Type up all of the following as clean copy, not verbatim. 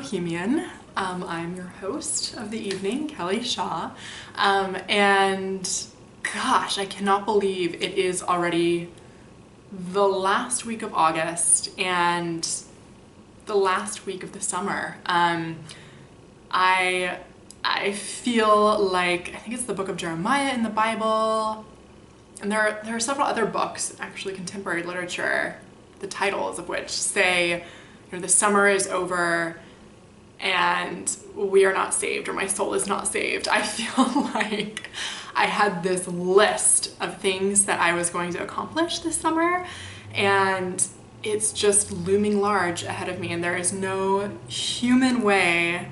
Bohemian. I'm your host of the evening, Kelly Shaw. And gosh, I cannot believe it is already the last week of August and the last week of the summer. I feel like, I think it's the book of Jeremiah in the Bible, and there are several other books, actually contemporary literature, the titles of which say, the summer is over and we are not saved, or my soul is not saved. I feel like I had this list of things that I was going to accomplish this summer, and it's just looming large ahead of me, and there is no human way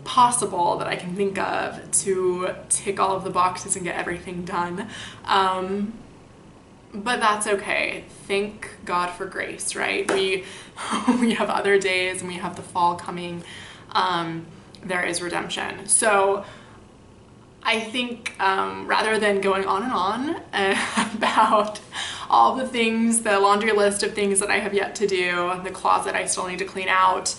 possible that I can think of to tick all of the boxes and get everything done. But that's okay. Thank God for grace, right? We have other days, and we have the fall coming. There is redemption. So I think rather than going on and on about all the things, the laundry list of things that I have yet to do, the closet I still need to clean out,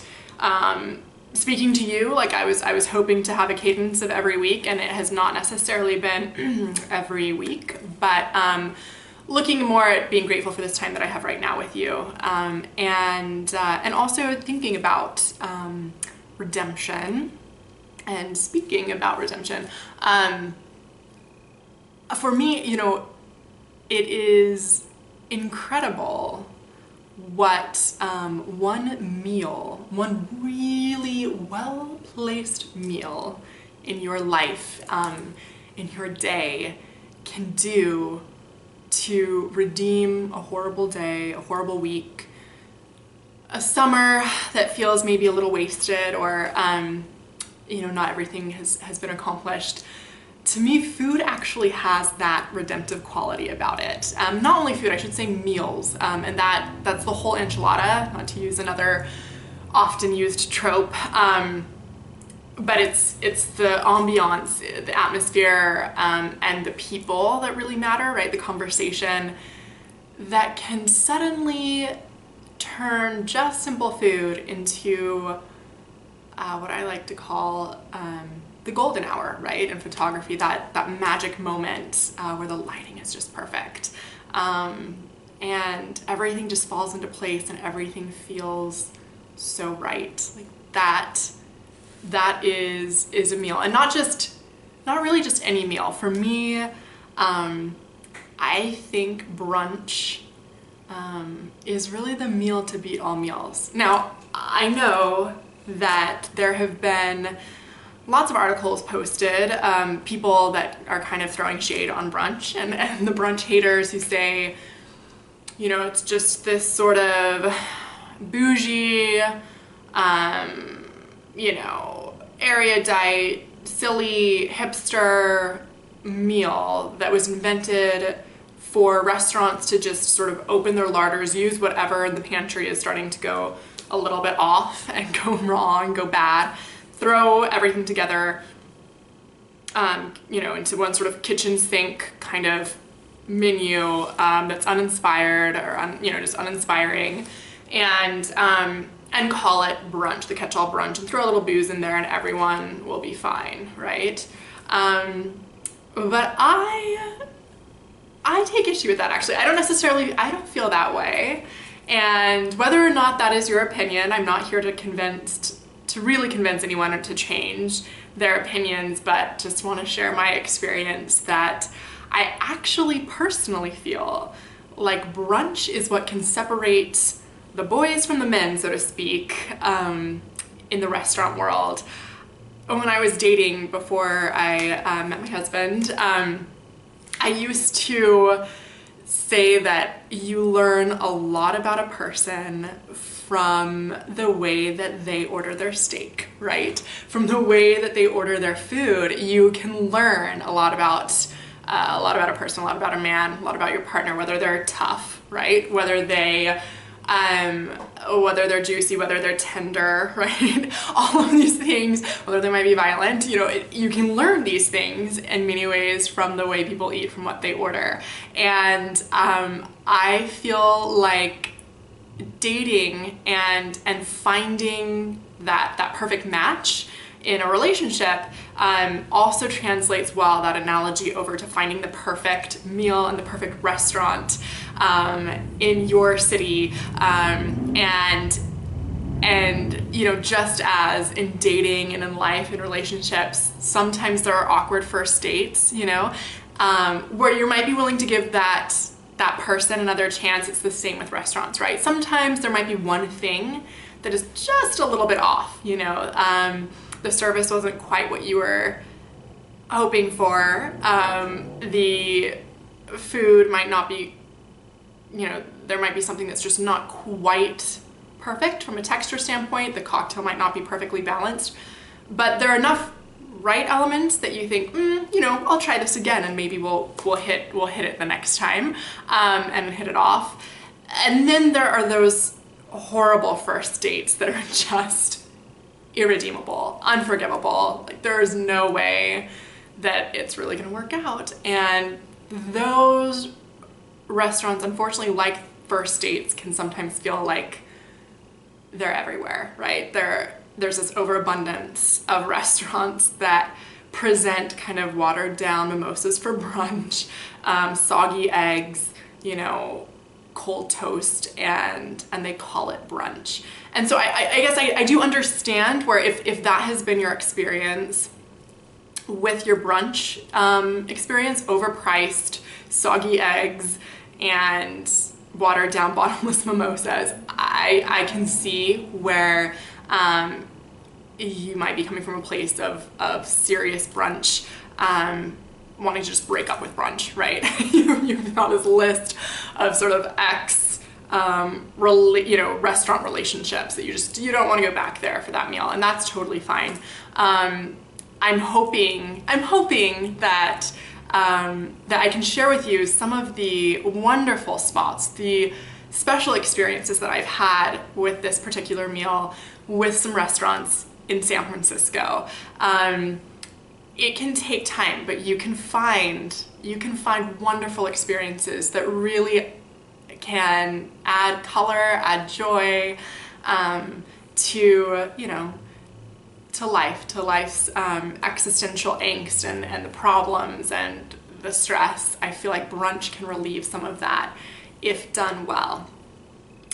speaking to you, like I was hoping to have a cadence of every week, and it has not necessarily been every week, but looking more at being grateful for this time that I have right now with you, and also thinking about redemption. And speaking about redemption, for me, it is incredible what one really well-placed meal in your life, in your day, can do to redeem a horrible day, a horrible week, a summer that feels maybe a little wasted, or not everything has been accomplished. To me, food actually has that redemptive quality about it. Not only food, I should say meals, and that's the whole enchilada, not to use another often used trope, but it's the ambiance, the atmosphere, and the people that really matter, right? The conversation that can suddenly turn just simple food into what I like to call the golden hour, right? In photography, that magic moment where the lighting is just perfect, and everything just falls into place, and everything feels so right. Like that is a meal, and not really just any meal. For me, I think brunch is really the meal to beat all meals. Now, I know that there have been lots of articles posted, people that are kind of throwing shade on brunch, and the brunch haters who say, it's just this sort of bougie, erudite, silly, hipster meal that was invented for restaurants to just sort of open their larders, use whatever in the pantry is starting to go a little bit off and go wrong, go bad, throw everything together, into one sort of kitchen sink kind of menu that's uninspired, or just uninspiring, and call it brunch, the catch-all brunch, and throw a little booze in there, and everyone will be fine, right? But I take issue with that, actually. I don't feel that way. And whether or not that is your opinion, I'm not here to really convince anyone to change their opinions, but just want to share my experience that I actually personally feel like brunch is what can separate the boys from the men, so to speak, in the restaurant world. When I was dating before I met my husband, I used to say that you learn a lot about a person from the way that they order their steak, right? From the way that they order their food, you can learn a lot about a person, a lot about a man, a lot about your partner, whether they're tough, right? Whether they're juicy, whether they're tender, right? All of these things, whether they might be violent, you can learn these things in many ways from the way people eat, from what they order. And I feel like dating and finding that perfect match in a relationship also translates well, that analogy, over to finding the perfect meal and the perfect restaurant in your city. And you know, just as in dating and in life and relationships, sometimes there are awkward first dates, you know, where you might be willing to give that person another chance. It's the same with restaurants, right? Sometimes there might be one thing that is just a little bit off, you know. The service wasn't quite what you were hoping for. The food might not be, you know, there might be something that's just not quite perfect from a texture standpoint. The cocktail might not be perfectly balanced, but there are enough right elements that you think, you know, I'll try this again, and maybe we'll hit it the next time, and hit it off. And then there are those horrible first dates that are just irredeemable, unforgivable. Like, there is no way that it's really going to work out. And those restaurants, unfortunately, like first dates, can sometimes feel like they're everywhere, right? There's this overabundance of restaurants that present kind of watered down mimosas for brunch, soggy eggs, you know, cold toast, and they call it brunch. And so I guess I do understand where if that has been your experience with your brunch experience, overpriced, soggy eggs, and watered down bottomless mimosas, I can see where you might be coming from a place of serious brunch, wanting to just break up with brunch, right? You've got this list of sort of restaurant relationships that you don't want to go back there for that meal, and that's totally fine. I'm hoping that I can share with you some of the wonderful spots, the special experiences that I've had with this particular meal with some restaurants in San Francisco. It can take time, but you can find wonderful experiences that really can add color, add joy to, you know, to life's existential angst and the problems and the stress. I feel like brunch can relieve some of that if done well.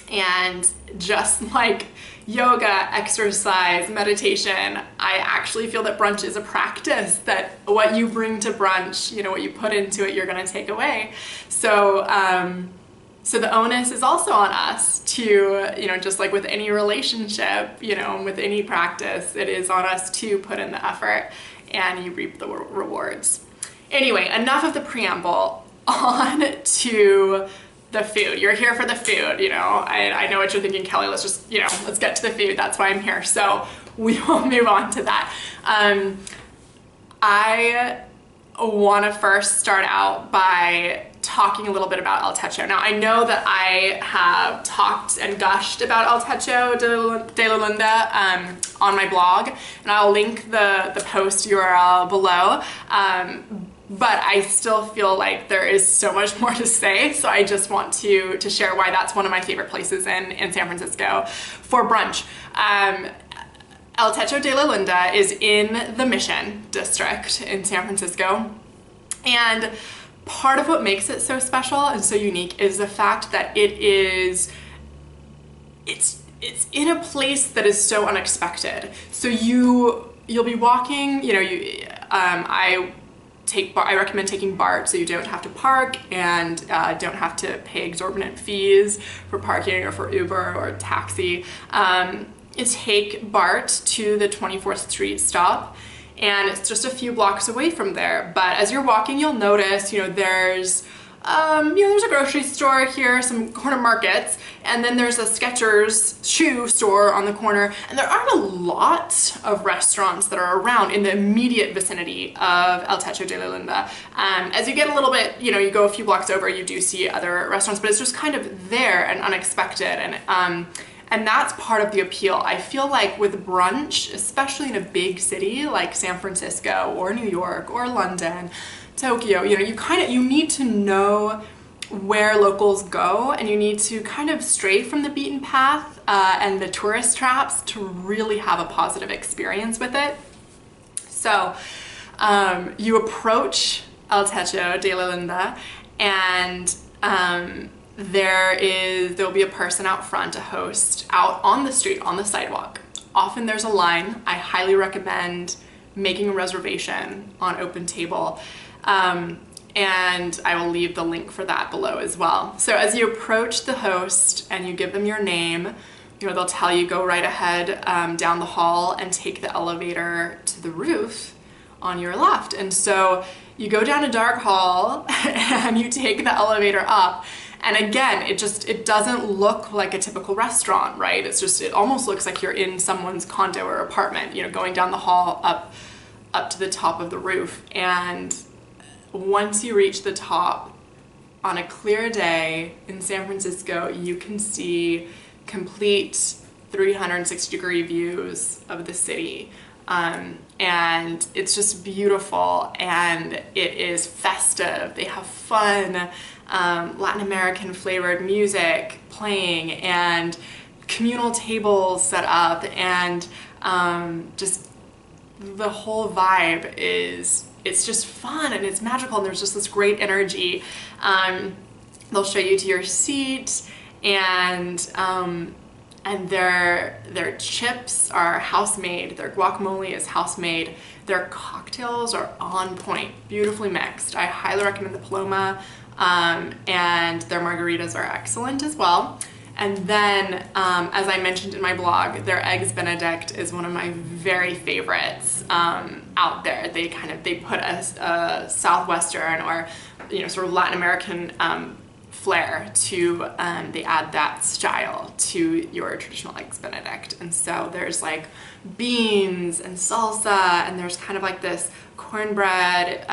And just like yoga, exercise, meditation, I actually feel that brunch is a practice, that what you bring to brunch, you know, what you put into it, you're going to take away. So the onus is also on us to, you know, just like with any relationship, you know, and with any practice, it is on us to put in the effort, and you reap the rewards. Anyway, enough of the preamble. On to the food. You're here for the food, you know. I know what you're thinking, Kelly. Let's just, you know, let's get to the food. That's why I'm here. So we will move on to that. I want to first start out by talking a little bit about El Techo. Now, I know that I have talked and gushed about El Techo de la Linda on my blog, and I'll link the post URL below. But I still feel like there is so much more to say, so I just want to share why that's one of my favorite places in San Francisco for brunch. El Techo de la Linda is in the Mission District in San Francisco, and part of what makes it so special and so unique is the fact that it's in a place that is so unexpected. So you'll be walking, you know, I recommend taking BART, so you don't have to park and don't have to pay exorbitant fees for parking or for Uber or taxi. You take BART to the 24th Street stop, and it's just a few blocks away from there. But as you're walking, you'll notice, you know, there's a grocery store here, some corner markets, and then there's a Skechers shoe store on the corner, and there aren't a lot of restaurants that are around in the immediate vicinity of El Techo de la Linda. As you get a little bit, you know, you go a few blocks over, you do see other restaurants, but it's just kind of there and unexpected, and that's part of the appeal. I feel like with brunch, especially in a big city like San Francisco or New York or London, Tokyo, you know, you need to know where locals go, and you need to kind of stray from the beaten path and the tourist traps to really have a positive experience with it. So you approach El Techo de la Linda, and there'll be a person out front, a host, out on the street, on the sidewalk. Often there's a line. I highly recommend making a reservation on OpenTable. And I will leave the link for that below as well. So as you approach the host and you give them your name, they'll tell you go right ahead down the hall and take the elevator to the roof on your left. And so you go down a dark hall and you take the elevator up. And again, it doesn't look like a typical restaurant, right? It almost looks like you're in someone's condo or apartment, going down the hall up to the top of the roof. And once you reach the top, on a clear day in San Francisco, you can see complete 360-degree views of the city. And it's just beautiful, and it is festive. They have fun, Latin American flavored music playing, and communal tables set up, and just the whole vibe it's just fun and it's magical, and there's just this great energy. They'll show you to your seat, and their chips are house-made, their guacamole is house-made, their cocktails are on point, beautifully mixed. I highly recommend the Paloma, and their margaritas are excellent as well. And then, as I mentioned in my blog, their Eggs Benedict is one of my very favorites out there. They put a Southwestern or sort of Latin American flair to, they add that style to your traditional Eggs Benedict. And so there's like beans and salsa, and there's kind of like this cornbread,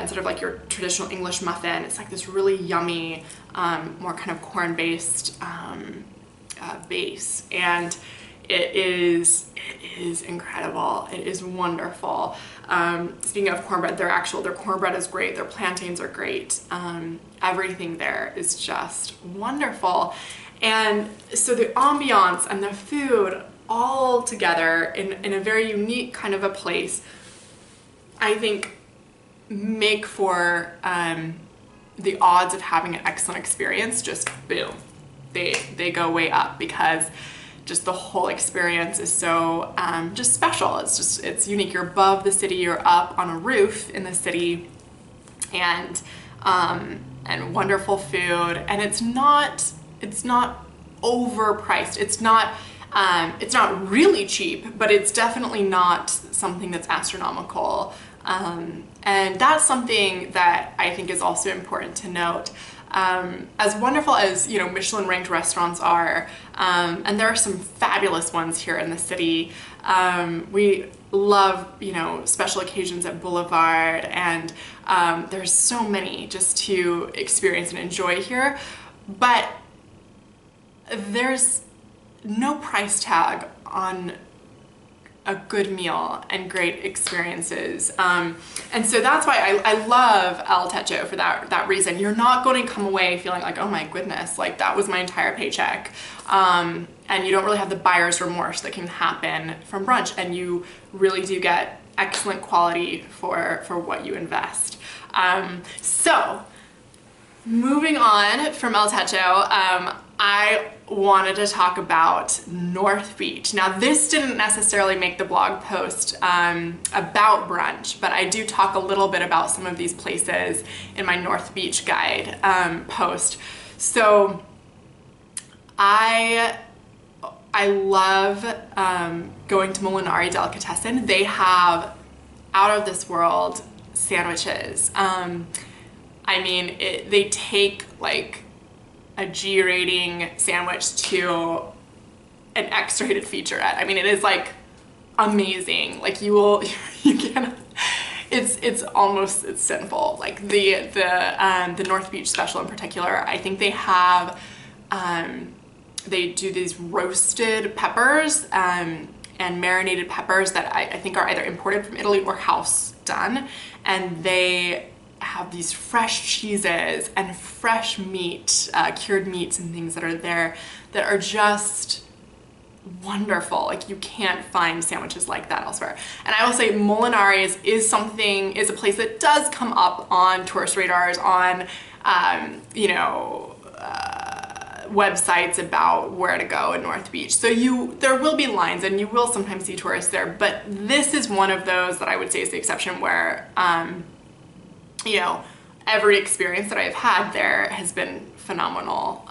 instead of like your traditional English muffin. It's like this really yummy, more kind of corn-based base, and it is incredible. It is wonderful. Speaking of cornbread, their cornbread is great. Their plantains are great. Everything there is just wonderful. And so the ambiance and the food all together in a very unique kind of a place, I think, make for the odds of having an excellent experience just boom. They go way up, because just the whole experience is so just special. It's unique. You're above the city, you're up on a roof in the city, and wonderful food, and it's not overpriced. It's not really cheap, but it's definitely not something that's astronomical. And that's something that I think is also important to note. As wonderful as Michelin ranked restaurants are, and there are some fabulous ones here in the city. We love special occasions at Boulevard, and there's so many just to experience and enjoy here, but there's no price tag on a good meal and great experiences. And so that's why I love El Techo for that reason. You're not going to come away feeling like, oh my goodness, like that was my entire paycheck. And you don't really have the buyer's remorse that can happen from brunch, and you really do get excellent quality for what you invest. So moving on from El Techo, I wanted to talk about North Beach. Now, this didn't necessarily make the blog post about brunch, but I do talk a little bit about some of these places in my North Beach guide post. So I love going to Molinari Delicatessen. They have out of this world sandwiches. I mean, they take like a G rating sandwich to an X rated featurette. I mean, it is like amazing. Like you can't, it's sinful. Like the North Beach special in particular, I think they have, they do these roasted peppers, and marinated peppers that I think are either imported from Italy or house done. And they have these fresh cheeses and fresh meat, cured meats and things that are there that are just wonderful. Like, you can't find sandwiches like that elsewhere. And I will say Molinari's is a place that does come up on tourist radars, on websites about where to go in North Beach. So there will be lines and you will sometimes see tourists there, but this is one of those that I would say is the exception where, every experience that I've had there has been phenomenal.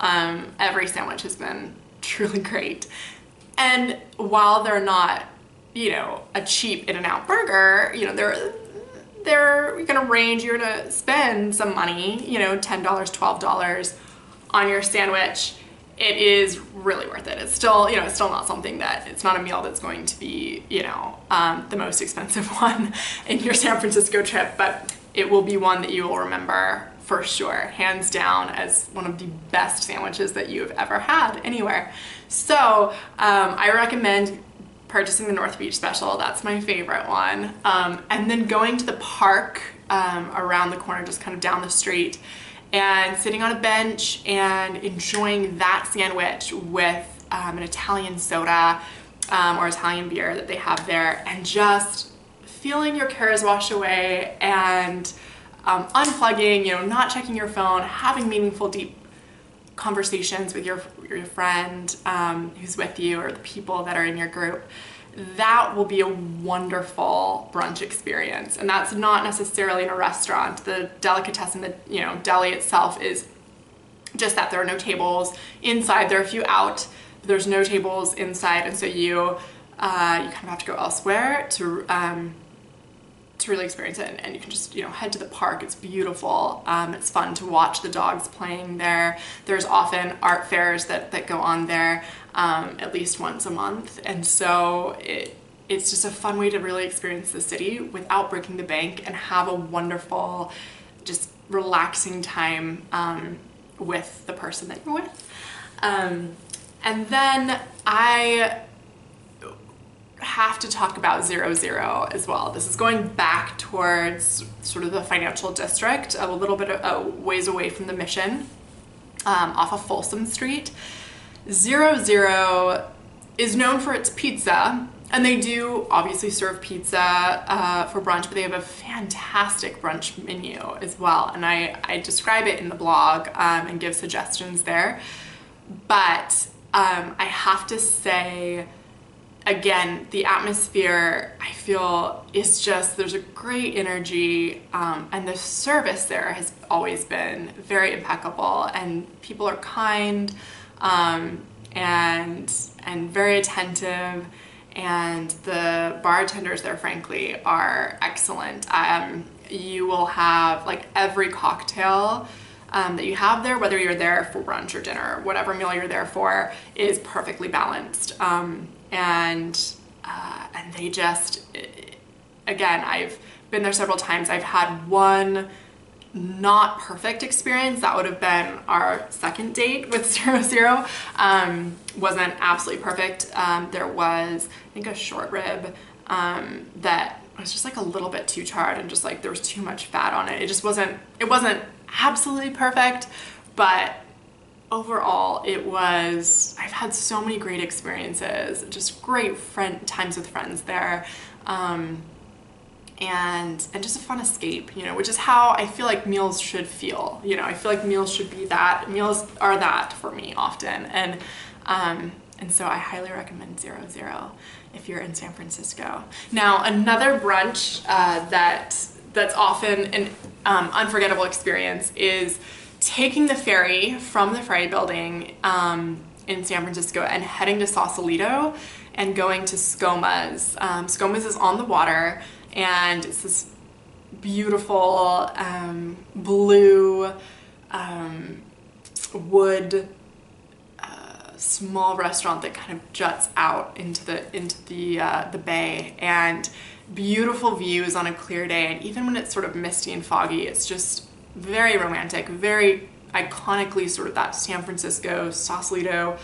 Every sandwich has been truly great. And while they're not, a cheap In-N-Out burger, they're gonna range, you're gonna spend some money, $10, $12 on your sandwich. It is really worth it. It's still, it's still not something it's not a meal that's going to be, the most expensive one in your San Francisco trip, but it will be one that you will remember for sure, hands down, as one of the best sandwiches that you have ever had anywhere. So I recommend purchasing the North Beach special. That's my favorite one. And then going to the park around the corner, just kind of down the street, and sitting on a bench and enjoying that sandwich with an Italian soda or Italian beer that they have there, and just feeling your cares wash away and unplugging, not checking your phone, having meaningful, deep conversations with your friend who's with you, or the people that are in your group. That will be a wonderful brunch experience. And that's not necessarily in a restaurant. The delicatessen, the deli itself, is just that there are no tables inside. There are a few out, but there's no tables inside, and so you kind of have to go elsewhere to really experience it. And you can just head to the park. It's beautiful. It's fun to watch the dogs playing there. There's often art fairs that go on there at least once a month, and so it's just a fun way to really experience the city without breaking the bank and have a wonderful, just relaxing time with the person that you're with. And then I have to talk about 00 as well. This is going back towards sort of the financial district, a little bit of ways away from the Mission, off of Folsom Street. 00 is known for its pizza, and they do obviously serve pizza for brunch, but they have a fantastic brunch menu as well. And I describe it in the blog and give suggestions there. But I have to say, again, the atmosphere, I feel, is just, there's a great energy, and the service there has always been very impeccable, and people are kind, and very attentive, and the bartenders there, frankly, are excellent. You will have, like, every cocktail that you have there, whether you're there for brunch or dinner, whatever meal you're there for, is perfectly balanced. And they just, again, I've been there several times. I've had one not perfect experience. That would have been our second date with 00. Wasn't absolutely perfect. There was, I think, a short rib that was just like a little bit too charred, and just like there was too much fat on it. It wasn't absolutely perfect, but overall I've had so many great experiences, just great times with friends there, and just a fun escape, which is how I feel like meals should feel. I feel like meals should be that. Meals are that for me often, and so I highly recommend 00 if you're in San Francisco. Now, another brunch that's often an unforgettable experience is taking the ferry from the ferry building in San Francisco and heading to Sausalito and going to Skoma's. Skoma's is on the water, and it's this beautiful blue wood small restaurant that kind of juts out into the bay, and beautiful views on a clear day. And even when it's sort of misty and foggy, it's just very romantic, very iconically sort of that San Francisco, Sausalito,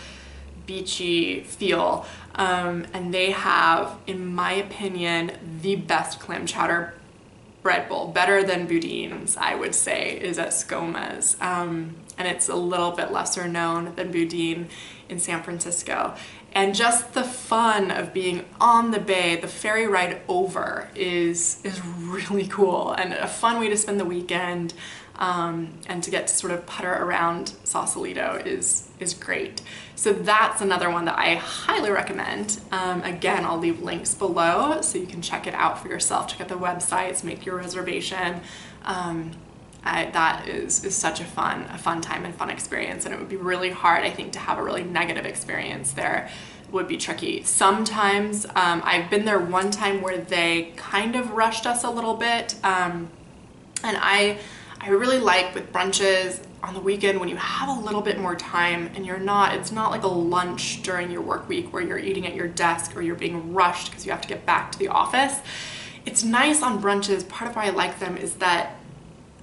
beachy feel. And they have, in my opinion, the best clam chowder bread bowl, better than Boudin's, I would say, is at Skoma's. And it's a little bit lesser known than Boudin in San Francisco. And just the fun of being on the bay, the ferry ride over is really cool and a fun way to spend the weekend. And to get to sort of putter around Sausalito is great. So that's another one that I highly recommend. Again, I'll leave links below so you can check it out for yourself. Check out the websites, make your reservation. That is such a fun time and fun experience, and it would be really hard, I think, to have a really negative experience there. It would be tricky. Sometimes, I've been there one time where they kind of rushed us a little bit, and I really like with brunches on the weekend when you have a little bit more time and it's not like a lunch during your work week where you're eating at your desk or you're being rushed because you have to get back to the office. It's nice on brunches. Part of why I like them is that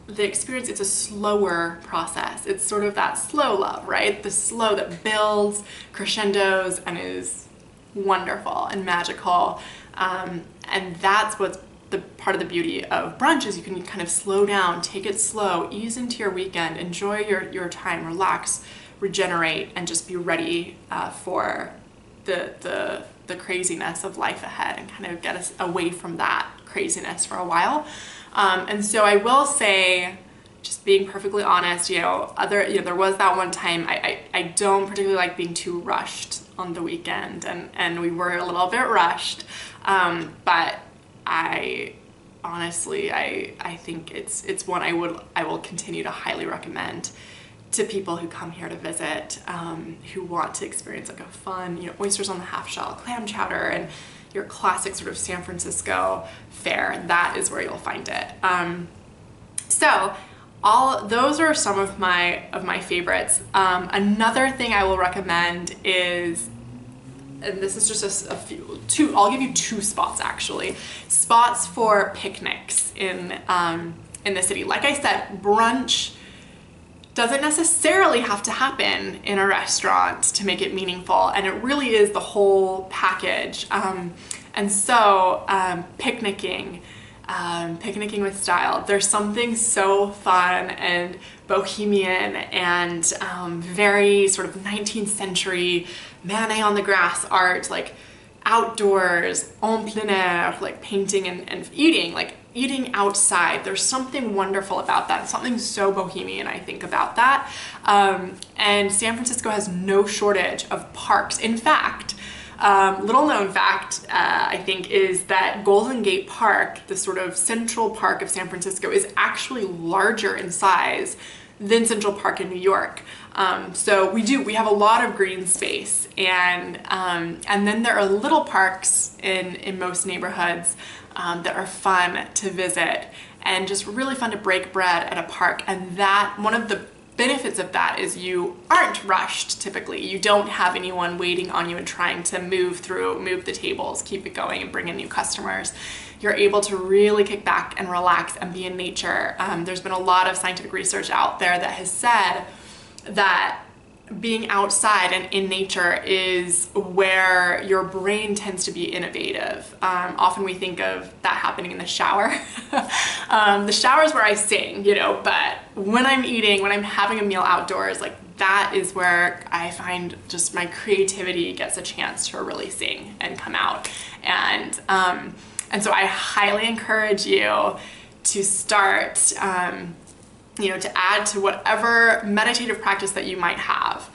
the experience, it's a slower process. It's sort of that slow love, right? The slow that builds, crescendos, and is wonderful and magical. And that's what's the part of the beauty of brunch is you can kind of slow down, take it slow, ease into your weekend, enjoy your time, relax, regenerate, and just be ready for the craziness of life ahead and kind of get us away from that craziness for a while. And so I will say, just being perfectly honest, there was that one time I don't particularly like being too rushed on the weekend, and we were a little bit rushed, but I honestly think it's one I will continue to highly recommend to people who come here to visit, who want to experience like a fun, oysters on the half shell, clam chowder, and your classic sort of San Francisco fare. That is where you'll find it. So those are some of my favorites. Another thing I will recommend is, and this is just I'll give you two spots actually. Spots for picnics in the city. Like I said, brunch doesn't necessarily have to happen in a restaurant to make it meaningful, and it really is the whole package. And so picnicking with style. There's something so fun and bohemian and very sort of 19th century Manet on the grass art, like outdoors, en plein air, like painting and eating, like eating outside. There's something wonderful about that, something so bohemian, I think, about that. And San Francisco has no shortage of parks. In fact, little known fact, I think, is that Golden Gate Park, the sort of central park of San Francisco, is actually larger in size than Central Park in New York. So we have a lot of green space, and then there are little parks in most neighborhoods that are fun to visit and just really fun to break bread at a park. And that one of the benefits of that is you aren't rushed typically. You don't have anyone waiting on you and trying to move the tables, keep it going, and bring in new customers. You're able to really kick back and relax and be in nature. There's been a lot of scientific research out there that has said that being outside and in nature is where your brain tends to be innovative. Often we think of that happening in the shower. The shower is where I sing, but when I'm eating, when I'm having a meal outdoors, like that is where I find just my creativity gets a chance to really sing and come out. And so I highly encourage you to start, to add to whatever meditative practice that you might have,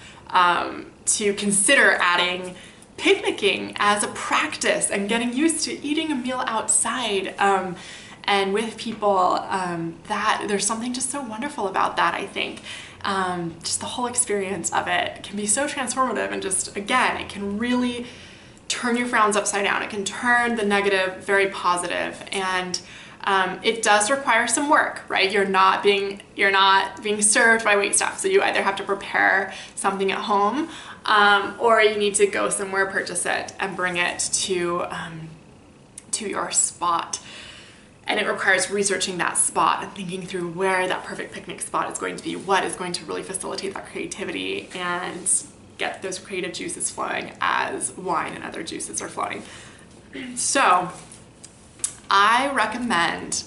to consider adding picnicking as a practice and getting used to eating a meal outside and with people. That there's something just so wonderful about that, I think. Just the whole experience of it can be so transformative, and just, again, it can really turn your frowns upside down. It can turn the negative very positive, and it does require some work, right? You're not being served by waitstaff, so you either have to prepare something at home, or you need to go somewhere, purchase it, and bring it to your spot. And it requires researching that spot and thinking through where that perfect picnic spot is going to be, what is going to really facilitate that creativity and get those creative juices flowing as wine and other juices are flowing. So I recommend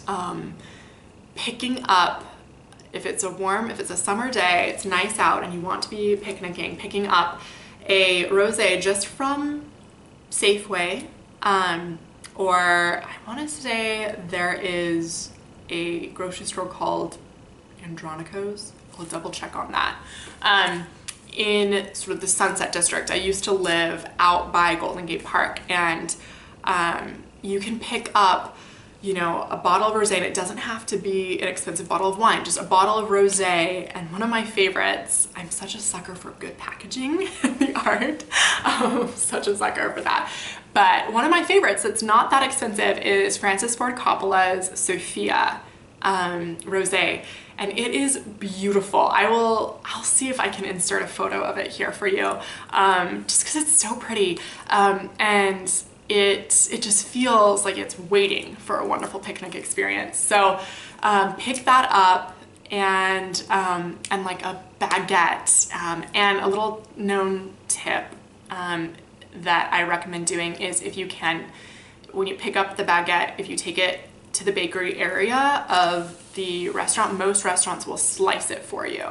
picking up, if it's a summer day, it's nice out and you want to be picnicking, picking up a rosé just from Safeway, or I want to say there is a grocery store called Andronico's. I'll double check on that. In sort of the Sunset District. I used to live out by Golden Gate Park, and you can pick up, you know, a bottle of rosé, and it doesn't have to be an expensive bottle of wine, just a bottle of rosé. And one of my favorites, I'm such a sucker for good packaging in the art. Such a sucker for that. But one of my favorites that's not that expensive is Francis Ford Coppola's Sophia rosé, and it is beautiful. I'll see if I can insert a photo of it here for you, just because it's so pretty, and it just feels like it's waiting for a wonderful picnic experience. So pick that up, and like a baguette, and a little known tip that I recommend doing is, if you can, when you pick up the baguette, if you take it to the bakery area of the restaurant, most restaurants will slice it for you.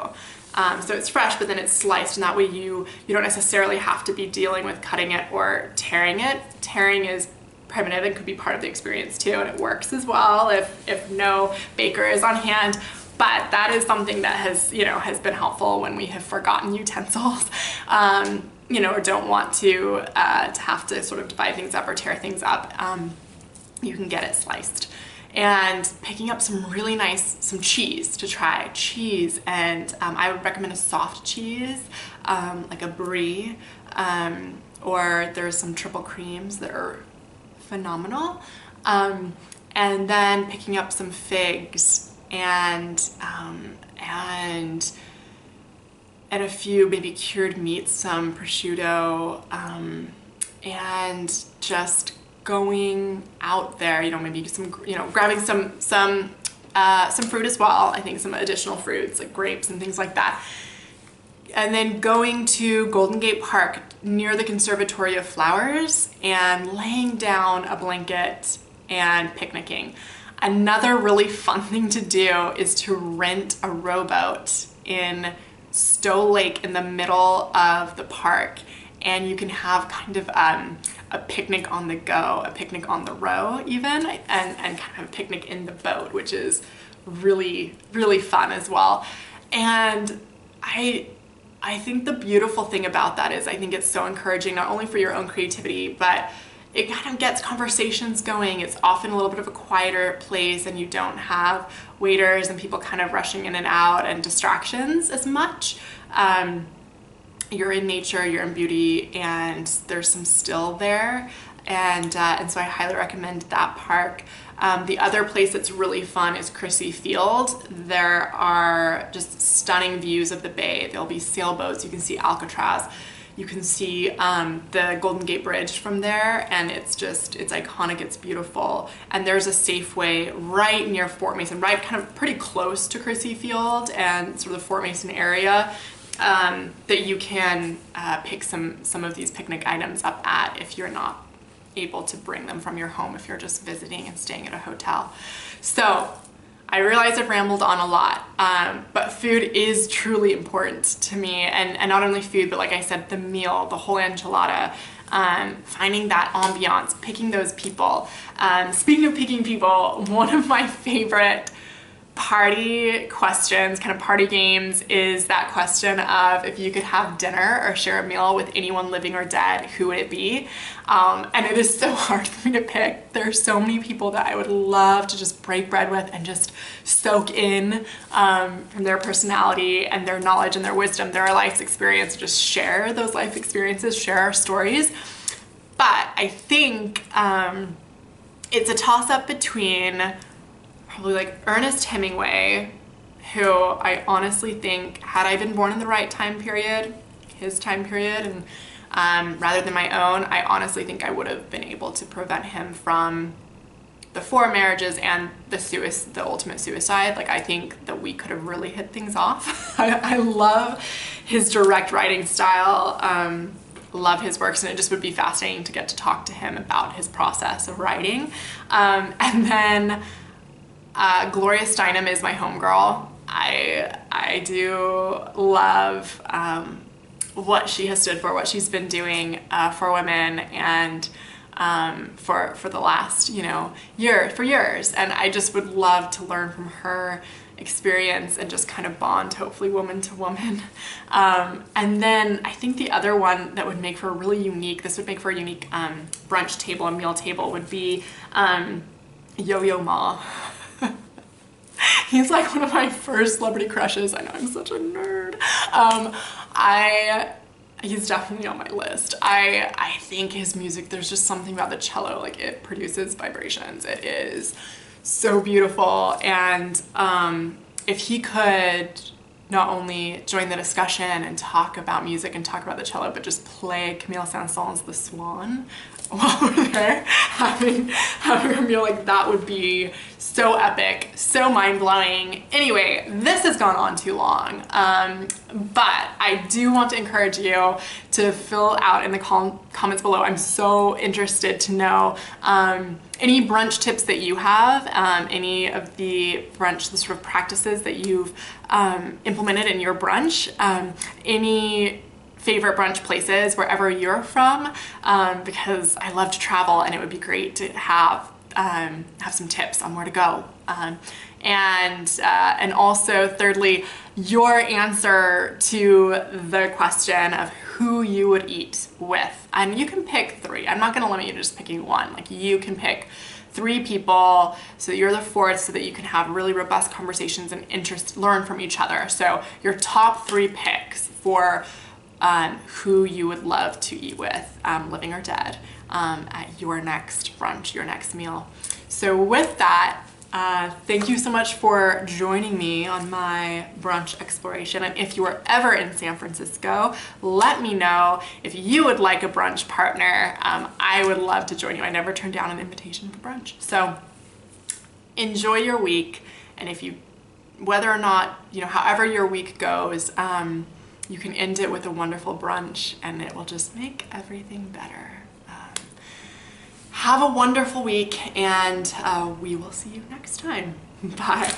So it's fresh, but then it's sliced, and that way you don't necessarily have to be dealing with cutting it or tearing it. Tearing is primitive and could be part of the experience too, and it works as well if no baker is on hand. But that is something that has been helpful when we have forgotten utensils, or don't want to have to sort of divide things up or tear things up. You can get it sliced. And picking up some really nice, some cheese to try. Cheese, and I would recommend a soft cheese, like a brie, or there's some triple creams that are phenomenal. And then picking up some figs and a few maybe cured meats, some prosciutto, and just going out there, maybe some, grabbing some fruit as well. I think some additional fruits like grapes and things like that. And then going to Golden Gate Park near the Conservatory of Flowers and laying down a blanket and picnicking. Another really fun thing to do is to rent a rowboat in Stowe Lake in the middle of the park, and you can have kind of a picnic on the go, a picnic on the row even, and kind of a picnic in the boat, which is really, really fun as well. And I think the beautiful thing about that is I think it's so encouraging, not only for your own creativity, but it kind of gets conversations going. It's often a little bit of a quieter place, and you don't have waiters and people kind of rushing in and out and distractions as much. You're in nature, you're in beauty, and there's some still there. And so I highly recommend that park. The other place that's really fun is Crissy Field. There are just stunning views of the bay. There'll be sailboats, you can see Alcatraz, you can see the Golden Gate Bridge from there, and it's iconic, it's beautiful. And there's a Safeway right near Fort Mason, right kind of pretty close to Crissy Field and sort of the Fort Mason area, that you can pick some of these picnic items up at if you're not able to bring them from your home, if you're just visiting and staying at a hotel. So I realize I've rambled on a lot, but food is truly important to me, and not only food, but like I said, the meal, the whole enchilada, finding that ambiance, picking those people. Speaking of picking people, one of my favorite party questions, kind of party games, is that question of, if you could have dinner or share a meal with anyone living or dead, who would it be? And it is so hard for me to pick. There are so many people that I would love to just break bread with and just soak in from their personality and their knowledge and their wisdom, their life experience, just share those life experiences, share our stories. But I think it's a toss-up between probably like Ernest Hemingway, who I honestly think, had I been born in the right time period, his time period, and rather than my own, I honestly think I would have been able to prevent him from the 4 marriages and the ultimate suicide. Like, I think that we could have really hit things off. I love his direct writing style. love his works, and it just would be fascinating to get to talk to him about his process of writing. And then Gloria Steinem is my homegirl. I do love what she has stood for, what she's been doing for women, and for the last, years. And I just would love to learn from her experience and just kind of bond, hopefully, woman to woman. And then I think the other one that would make for a really unique, this would make for a unique brunch table, a meal table, would be Yo-Yo Ma. He's like one of my first celebrity crushes. I know, I'm such a nerd. He's definitely on my list. I think his music, there's just something about the cello, like it produces vibrations. It is so beautiful. And if he could not only join the discussion and talk about music and talk about the cello, but just play Camille Saint-Saëns' The Swan while we're there having a meal, like that would be so epic, so mind-blowing. Anyway, this has gone on too long, but I do want to encourage you to fill out in the comments below. I'm so interested to know any brunch tips that you have, any of the brunch, the sort of practices that you've implemented in your brunch, any favorite brunch places wherever you're from, because I love to travel and it would be great to have some tips on where to go. And also thirdly, your answer to the question of who you would eat with. And you can pick 3. I'm not gonna limit you to just picking 1. Like, you can pick 3 people, so you're the 4th, so that you can have really robust conversations and learn from each other. So your top 3 picks for who you would love to eat with, living or dead, at your next brunch, your next meal. So with that, thank you so much for joining me on my brunch exploration. And if you are ever in San Francisco, let me know if you would like a brunch partner. I would love to join you. I never turn down an invitation for brunch. So enjoy your week. And whether or not, however your week goes, you can end it with a wonderful brunch and it will just make everything better. Have a wonderful week, and we will see you next time. Bye.